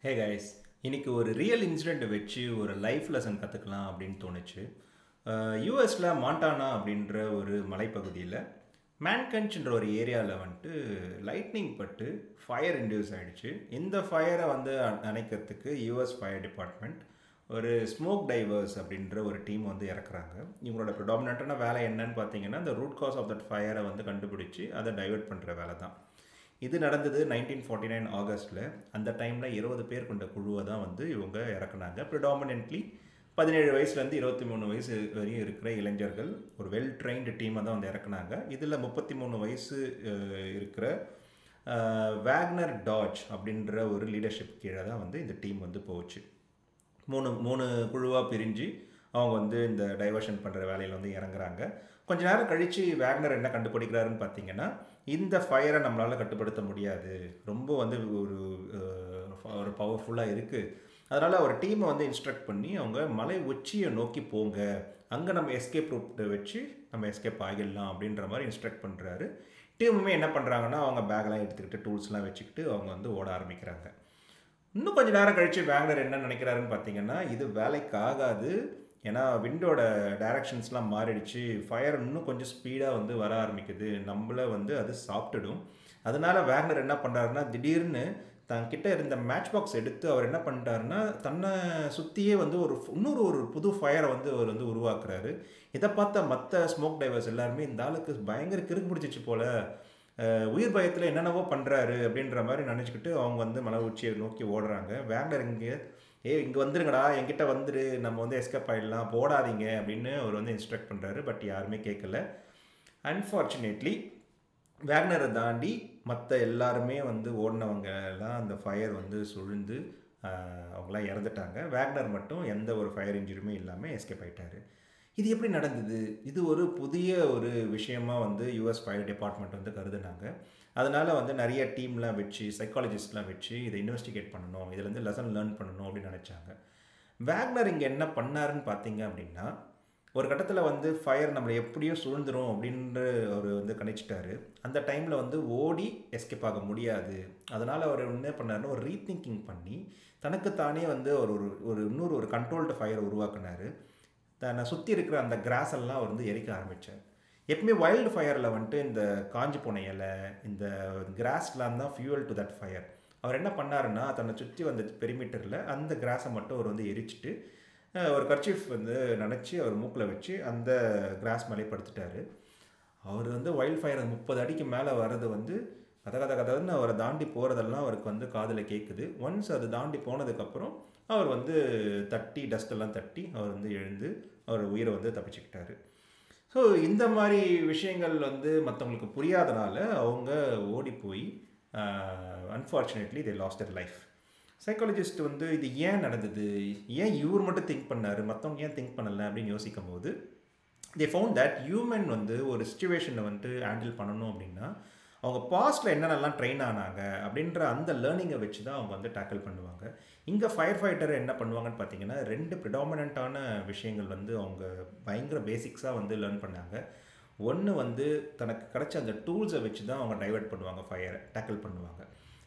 Hey guys, இன்னைக்கு ஒரு real incident வச்சு ஒரு லைஃப் லெசன் கற்றுக்கலாம் அப்படின்னு தோணுச்சு. யூஎஸில் மாண்டானா அப்படின்ற ஒரு மலைப்பகுதியில் மேன்கன்ச்ன்ற ஒரு ஏரியாவில் வந்துட்டு லைட்னிங் பட்டு ஃபயர் இன்டியூஸ் ஆகிடுச்சு. இந்த ஃபயரை வந்து அணைக்கிறதுக்கு யூஎஸ் ஃபயர் டிபார்ட்மெண்ட் ஒரு ஸ்மோக் டைவர்ஸ் அப்படின்ற ஒரு டீம் வந்து இறக்குறாங்க. இவங்களோட ப்ரிடாமினண்ட்டான வேலை என்னன்னு பார்த்தீங்கன்னா, இந்த ரூட் காஸ் ஆஃப் தட் ஃபயரை வந்து கண்டுபிடிச்சி அதை டைவர்ட் பண்ணுற வேலை தான். இது நடந்தது 1949 ஆகஸ்ட்டில். அந்த டைமில் 20 பேர் கொண்ட குழுவை தான் வந்து இவங்க இறக்குனாங்க. ப்ரிடாமினென்ட்லி 17 வயசுலேருந்து 23 வயசு வரையும் இருக்கிற இளைஞர்கள் ஒரு வெல் ட்ரெயின்டு டீமை தான் வந்து இறக்குனாங்க. இதில் 33 வயசு இருக்கிற வேக்னர் டாட்ஜ் அப்படின்ற ஒரு லீடர்ஷிப் கீழே தான் வந்து இந்த டீம் வந்து போச்சு. மூணு குழுவாக பிரிஞ்சு அவங்க வந்து இந்த டைவர்ஷன் பண்ணுற வேலையில் வந்து இறங்குறாங்க. கொஞ்ச நேரம் கழித்து வேக்னர் என்ன கண்டுபிடிக்கிறாருன்னு பார்த்தீங்கன்னா, இந்த ஃபயரை நம்மளால் கட்டுப்படுத்த முடியாது, ரொம்ப வந்து ஒரு பவர்ஃபுல்லாக இருக்குது. அதனால் ஒரு டீமை வந்து இன்ஸ்ட்ரக்ட் பண்ணி அவங்க மலை உச்சியை நோக்கி போங்க, அங்கே நம்ம எஸ்கேப் ரூட் வச்சு நம்ம எஸ்கேப் ஆகிடலாம் அப்படின்ற மாதிரி இன்ஸ்ட்ரக்ட் பண்ணுறாரு. டீமுமே என்ன பண்ணுறாங்கன்னா, அவங்க பேக்லாம் எடுத்துக்கிட்டு டூல்ஸ்லாம் வச்சுக்கிட்டு அவங்க வந்து ஓட ஆரம்பிக்கிறாங்க. இன்னும் கொஞ்சம் நேரம் கழித்து வேக்னர் என்ன நினைக்கிறாருன்னு பார்த்தீங்கன்னா, இது வேலைக்கு ஆகாது, ஏன்னா விண்டோட டைரக்ஷன்ஸ்லாம் மாறிடுச்சு, ஃபயர் இன்னும் கொஞ்சம் ஸ்பீடாக வந்து வர ஆரம்பிக்குது, நம்மளை வந்து அது சாப்பிட்டுடும். அதனால வேக்னர் என்ன பண்ணுறாருன்னா, திடீர்னு தன்கிட்ட இருந்த மேட்ச் பாக்ஸ் எடுத்து அவர் என்ன பண்ணிட்டாருன்னா, தன்னை சுற்றியே வந்து இன்னொரு புது ஃபயரை வந்து அவர் வந்து உருவாக்குறாரு. இதை பார்த்த மற்ற ஸ்மோக் டைவர்ஸ் எல்லாருமே இந்த ஆளுக்கு பயங்கர கிறுக்கு பிடிச்சிச்சு போல், உயிர் பயத்தில் என்னென்னவோ பண்ணுறாரு அப்படின்ற மாதிரி நினச்சிக்கிட்டு அவங்க வந்து மலை உச்சியை நோக்கி ஓடுறாங்க. வேக்னர் இங்கே வந்துருங்கடா, என்கிட்ட வந்துரு, நம்ம வந்து எஸ்கேப் ஆகிடலாம், போடாதீங்க அப்படின்னு அவர் வந்து இன்ஸ்ட்ரக்ட் பண்ணுறாரு. பட் யாருமே கேட்கல. அன்ஃபார்ச்சுனேட்லி வேக்னரை தாண்டி மற்ற எல்லாருமே வந்து ஓடினவங்க எல்லாம் அந்த ஃபயர் வந்து சுழ்ந்து அவங்களாம் இறந்துட்டாங்க. வேக்னர் மட்டும் எந்த ஒரு ஃபயர் இன்ஜுரியுமே இல்லாமல் எஸ்கேப் ஆகிட்டார். இது எப்படி நடந்தது? இது ஒரு புதிய ஒரு விஷயமாக வந்து யூஎஸ் ஃபயர் டிபார்ட்மெண்ட் வந்து கருதுனாங்க. அதனால் வந்து நிறைய டீம்லாம் வச்சு, சைக்காலஜிஸ்ட்லாம் வச்சு இதை இன்வெஸ்டிகேட் பண்ணணும், இதுலேருந்து லெசன் லேர்ன் பண்ணணும் அப்படின்னு நினச்சாங்க. வேக்னர் இங்கே என்ன பண்ணாருன்னு பார்த்தீங்க அப்படின்னா, ஒரு கட்டத்தில் வந்து ஃபயர் நம்மளை எப்படியோ சுழ்ந்துரும் அப்படின்ற அவர் வந்து கணிச்சிட்டாரு. அந்த டைமில் வந்து ஓடி எஸ்கேப் ஆக முடியாது. அதனால் அவர் என்ன பண்ணாருன்னா, ஒரு ரீதிங்கிங் பண்ணி தனக்குத்தானே வந்து ஒரு கண்ட்ரோல்டு ஃபயர் உருவாக்குனார். தன்னை சுற்றி இருக்கிற அந்த கிராஸ் எல்லாம் அவர் வந்து எரிக்க ஆரம்பித்தார். எப்பவுமே வைல்டு ஃபயரில் வந்துட்டு இந்த காஞ்சி போன இலை, இந்த கிராஸ்லாம் தான் ஃபியூவல் டு தட் ஃபயர். அவர் என்ன பண்ணாருன்னா, தன்னை சுற்றி வந்த பெரிமீட்டரில் அந்த கிராஸை மட்டும் அவர் வந்து எரிச்சிட்டு ஒரு கர்ச்சீஃப் வந்து நினச்சி அவர் மூக்கில் வச்சு அந்த கிராஸ் மேலே படுத்துட்டார். அவர் வந்து வைல்டு ஃபயர் 30 அடிக்கு மேலே வர்றது வந்து கதன்னு அவரை தாண்டி போகிறதெல்லாம் அவருக்கு வந்து காதில் கேட்குது. ஒன்ஸ் அது தாண்டி போனதுக்கப்புறம் அவர் வந்து டஸ்ட்டெல்லாம் தட்டி அவர் வந்து எழுந்து அவர் உயிரை வந்து தப்பிச்சுக்கிட்டாரு. ஸோ இந்த மாதிரி விஷயங்கள் வந்து மற்றவங்களுக்கு புரியாதனால அவங்க ஓடி போய் unfortunately they lost Dhar life. Psychologist வந்து இது ஏன் நடந்தது, ஏன் இவர் மட்டும் திங்க் பண்ணார், மற்றவங்க ஏன் திங்க் பண்ணலை அப்படின்னு யோசிக்கும் போது தே ஃபவுண்ட் தட் ஹியூமன் வந்து ஒரு சிச்சுவேஷனை வந்துட்டு ஹேண்டில் பண்ணணும் அப்படின்னா அவங்க பாஸ்ட்டில் என்னென்னலாம் ட்ரெயின் ஆனாங்க அப்படின்ற அந்த லேர்னிங்கை வச்சு தான் அவங்க வந்து டேக்கிள் பண்ணுவாங்க. இங்கே ஃபயர் ஃபைட்டர் என்ன பண்ணுவாங்கன்னு பார்த்தீங்கன்னா, 2 ப்ரிடாமினண்ட்டான விஷயங்கள் வந்து அவங்க பயங்கர பேசிக்ஸாக வந்து லேர்ன் பண்ணாங்க. ஒன்று வந்து தனக்கு கிடைச்ச அந்த டூல்ஸை வச்சு தான் அவங்க டைவர்ட் பண்ணுவாங்க, ஃபயரை டேக்கிள் பண்ணுவாங்க.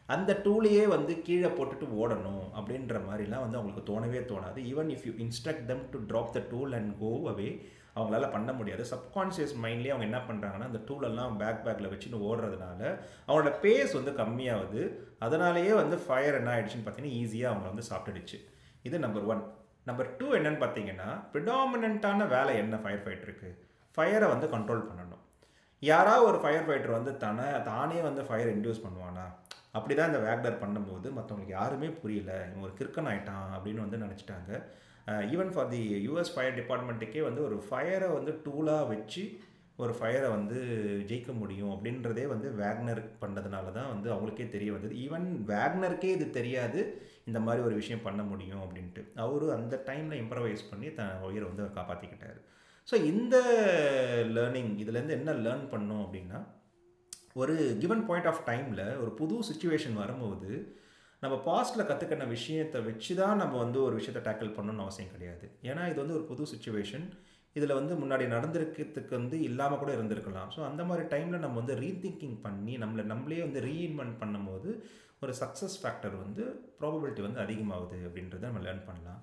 அந்த டூலையே வந்து கீழே போட்டுட்டு ஓடணும் அப்படின்ற மாதிரிலாம் வந்து அவங்களுக்கு தோணவே தோணாது. Even if you instruct them to drop the tool and go away, அவங்களால பண்ண முடியாது. சப்கான்ஷியஸ் மைண்ட்லேயே அவங்க என்ன பண்ணுறாங்கன்னா, அந்த டூலெல்லாம் பேக்கில் வச்சுன்னு ஓடுறதுனால அவங்களோட பேஸ் வந்து கம்மியாகுது. அதனாலேயே வந்து ஃபயர் என்ன ஆகிடுச்சின்னு பார்த்தீங்கன்னா, ஈஸியாக அவங்கள வந்து சாப்பிட்டுடுச்சு. இது நம்பர் 1. நம்பர் 2 என்னன்னு பார்த்தீங்கன்னா, ப்ரிடாமினண்ட்டான வேலை என்ன ஃபயர் ஃபைட்டருக்கு? ஃபயரை வந்து கண்ட்ரோல் பண்ணணும். யாராவது ஒரு ஃபயர் ஃபைட்டர் வந்து தானே வந்து ஃபயர் இன்டியூஸ் பண்ணுவானா? அப்படி தான் இந்த வேக்னர் பண்ணும்போது மற்றவங்களுக்கு யாருமே புரியல, இவன் ஒரு கிறுக்கன் ஆகிட்டான் அப்படின்னு வந்து நினச்சிட்டாங்க. Even for the US fire டிபார்ட்மெண்ட்டுக்கே வந்து ஒரு ஃபயரை வந்து டூலாக வச்சு ஒரு ஃபயரை வந்து ஜெயிக்க முடியும் அப்படின்றதே வந்து வேக்னர் பண்ணதுனால தான் வந்து அவங்களுக்கே தெரிய வந்தது. ஈவன் வேக்னருக்கே இது தெரியாது இந்த மாதிரி ஒரு விஷயம் பண்ண முடியும் அப்படின்ட்டு. அவரு அந்த டைமில் இம்ப்ரவைஸ் பண்ணி தன் உயிரை வந்து காப்பாற்றிக்கிட்டார். ஸோ இந்த லேர்னிங் இதுலேருந்து என்ன லேர்ன் பண்ணோம் அப்படின்னா, ஒரு கிவன் பாயிண்ட் ஆஃப் டைமில் ஒரு புது சிச்சுவேஷன் வரும்போது நம்ம பாஸ்ட்டில் கற்றுக்கின விஷயத்தை வச்சு தான் நம்ம வந்து ஒரு விஷயத்தை டேக்கிள் பண்ணணும்னு அவசியம் கிடையாது. ஏன்னா இது வந்து ஒரு புது சிச்சுவேஷன், இதில் வந்து முன்னாடி நடந்திருக்கிறதுக்கு வந்து இல்லாமல் கூட இருந்திருக்கலாம். ஸோ அந்த மாதிரி டைமில் நம்ம வந்து ரீதிங்கிங் பண்ணி நம்மளே வந்து ரீஇன்வென்ட் பண்ணும்போது ஒரு சக்ஸஸ் ஃபேக்டர் வந்து ப்ராபபிலிட்டி வந்து அதிகமாகுது அப்படின்றத நம்ம லேர்ன் பண்ணலாம்.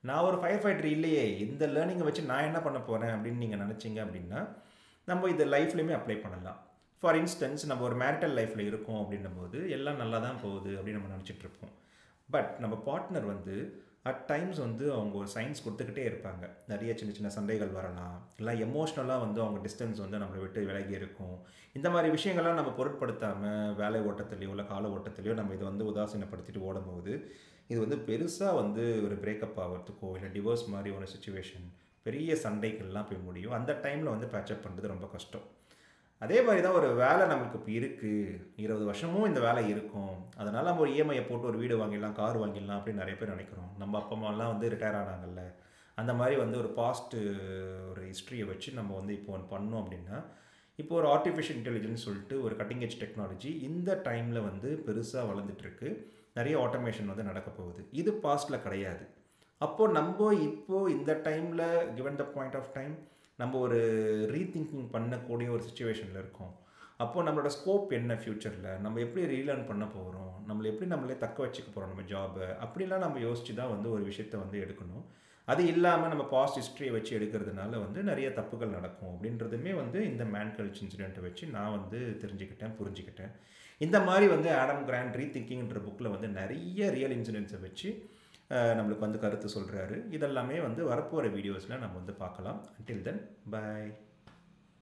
நான் ஒரு ஃபயர் ஃபைட்டர் இல்லையே, இந்த லேர்னிங்கை வச்சு நான் என்ன பண்ண போகிறேன் அப்படின்னு நீங்கள் நினச்சிங்க அப்படின்னா நம்ம இதை லைஃப்லையுமே அப்ளை பண்ணலாம். ஃபார் இன்ஸ்டன்ஸ் நம்ம ஒரு மேரிட்டல் லைஃப்பில் இருக்கோம் அப்படின்னும் போது எல்லாம் நல்லா தான் போகுது அப்படின்னு நம்ம நினச்சிட்ருப்போம். பட் நம்ம பார்ட்னர் வந்து அட் டைம்ஸ் வந்து அவங்க ஒரு சைன்ஸ் கொடுத்துக்கிட்டே இருப்பாங்க. நிறைய சின்ன சின்ன சண்டைகள் வரலாம், இல்லை எமோஷ்னலாக வந்து அவங்க டிஸ்டன்ஸ் வந்து நம்மளை விட்டு விலகி இருக்கும். இந்த மாதிரி விஷயங்கள்லாம் நம்ம பொருட்படுத்தாமல் வேலை ஓட்டத்துலையோ இல்லை கால ஓட்டத்துலையோ நம்ம இதை வந்து உதாசீனப்படுத்திட்டு ஓடும்போது இது வந்து பெருசாக வந்து ஒரு பிரேக்கப் ஆகிறதுக்கோ இல்லை டிவோர்ஸ் மாதிரி ஒரு சுச்சுவேஷன் பெரிய சண்டைகள்லாம் போய் முடியும். அந்த டைமில் வந்து பேச்சப் பண்ணுறது ரொம்ப கஷ்டம். அதே மாதிரி தான் ஒரு வேலை நம்மளுக்கு இப்போ இருக்குது, 20 வருஷமும் இந்த வேலை இருக்கும், அதனால் நம்ம ஒரு இஎம்ஐயை போட்டு ஒரு வீடு வாங்கிடலாம், கார் வாங்கிடலாம் அப்படின்னு நிறைய பேர் நினைக்கிறோம். நம்ம அப்பா அம்மாலாம் வந்து ரிட்டையர் ஆனாங்கல்ல, அந்த மாதிரி வந்து ஒரு பாஸ்ட்டு ஒரு ஹிஸ்ட்ரியை வச்சு நம்ம வந்து இப்போ ஒன்று பண்ணோம் அப்படின்னா, இப்போ ஒரு ஆர்டிஃபிஷியல் இன்டெலிஜென்ஸ் சொல்லிட்டு ஒரு கட்டிங் எட்ஜ் டெக்னாலஜி இந்த டைமில் வந்து பெருசாக வளர்ந்துட்டுருக்கு. நிறைய ஆட்டோமேஷன் வந்து நடக்க போகுது. இது பாஸ்ட்டில் கிடையாது. அப்போது நம்ம இப்போது இந்த டைமில் given the point of time நம்ம ஒரு ரீதிங்கிங் பண்ணக்கூடிய ஒரு சுச்சுவேஷனில் இருக்கோம். அப்போது நம்மளோட ஸ்கோப் என்ன ஃப்யூச்சரில், நம்ம எப்படி ரீலேர்ன் பண்ண போகிறோம், நம்மளை எப்படி நம்மளே தக்க வச்சுக்க போகிறோம் நம்ம ஜாபை, அப்படிலாம் நம்ம யோசித்து தான் வந்து ஒரு விஷயத்தை வந்து எடுக்கணும். அது இல்லாமல் நம்ம பாஸ்ட் ஹிஸ்ட்ரியை வச்சு எடுக்கிறதுனால வந்து நிறைய தப்புகள் நடக்கும் அப்படின்றதுமே வந்து இந்த மேன்கல்ச் இன்சிடெண்ட்டை வச்சு நான் வந்து தெரிஞ்சுக்கிட்டேன், புரிஞ்சுக்கிட்டேன். இந்த மாதிரி வந்து ஆடம் கிராண்ட் ரீதிங்கிங்ன்ற புக்கில் வந்து நிறைய ரியல் இன்சிடெண்ட்ஸை வச்சு நம்மளுக்கு வந்து கருத்து சொல்கிறாரு. இதெல்லாமே வந்து வரப்போகிற வீடியோஸில் நம்ம வந்து பார்க்கலாம். Until then, by.